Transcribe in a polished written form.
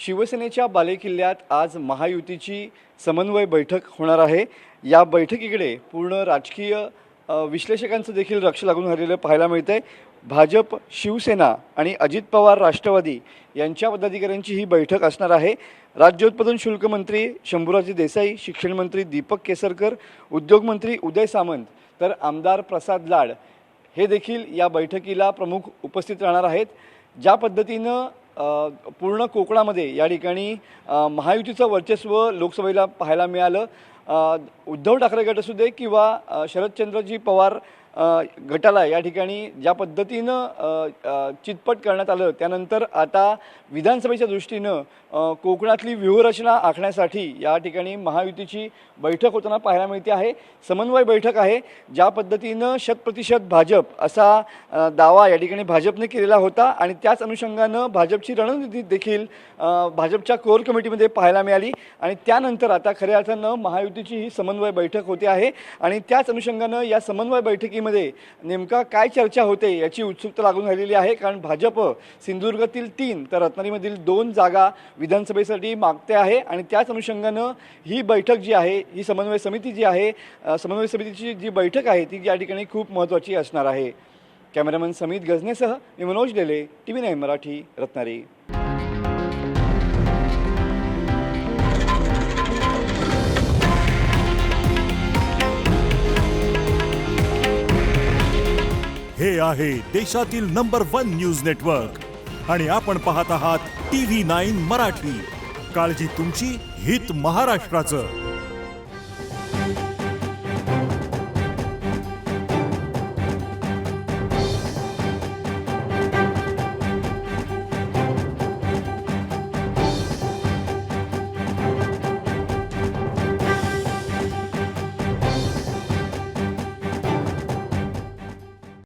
शिवसेनेच्या बालेकिल्ल्यात आज महायुतीची समन्वय बैठक होणार आहे। या बैठकीकडे पूर्ण राजकीय विश्लेषकांचं देखील लक्ष लागून राहिलेलं पाहायला मिळतंय। भाजप, शिवसेना आणि अजित पवार राष्ट्रवादी यांच्या पदाधिकाऱ्यांची ही बैठक असणार आहे। राज्य उत्पादन शुल्क मंत्री शंभूराजे देसाई, शिक्षण मंत्री दीपक केसरकर, उद्योग मंत्री उदय सामंत तर आमदार प्रसाद लाड हे देखील या बैठकीला प्रमुख उपस्थित राहणार आहेत। ज्या पद्धतीनं पूर्ण कोकणामध्ये या ठिकाणी महायुतीचं वर्चस्व लोकसभेला पाहायला मिळालं। उद्धव ठाकरे गट असू दे किंवा शरदचंद्रजी पवार गटाला या ठिकाणी ज्या पद्धतीनं चितपट करण्यात आलं, त्यानंतर आता विधानसभेच्या दृष्टीनं कोकणातली व्यूहरचना आखण्यासाठी या ठिकाणी महायुतीची बैठक होताना पाहायला मिळते आहे। समन्वय बैठक आहे। ज्या पद्धतीनं 100% भाजप असा दावा या ठिकाणी भाजपने केलेला होता आणि त्याच अनुषंगानं भाजपची रणनीती देखील भाजपच्या कोर कमिटीमध्ये पाहायला मिळाली आणि त्यानंतर आता खऱ्या अर्थानं महायुतीची ही समन्वय बैठक होते आहे आणि त्याच अनुषंगानं या समन्वय बैठकीमध्ये नेमका काय चर्चा होते याची उत्सुकता लागून राहिलेली आहे। कारण भाजप सिंधुदुर्गातील 3 तर रत्नागिरीमधील 2 जागा विधानसभेसाठी मागते आहे आणि त्याच अनुषंगानं ही बैठक जी आहे, ही समन्वय समिती जी आहे, समन्वय समितीची जी बैठक आहे ती या ठिकाणी खूप महत्त्वाची असणार आहे। कॅमेरामन समित गजनेसह मी मनोज लेले, TV9 मराठी, रत्नागिरी। हे आहे देशातील नंबर 1 न्यूज नेटवर्क आणि आपण पाहत आहात TV9 मराठी। काळजी तुमची, हित महाराष्ट्राचं।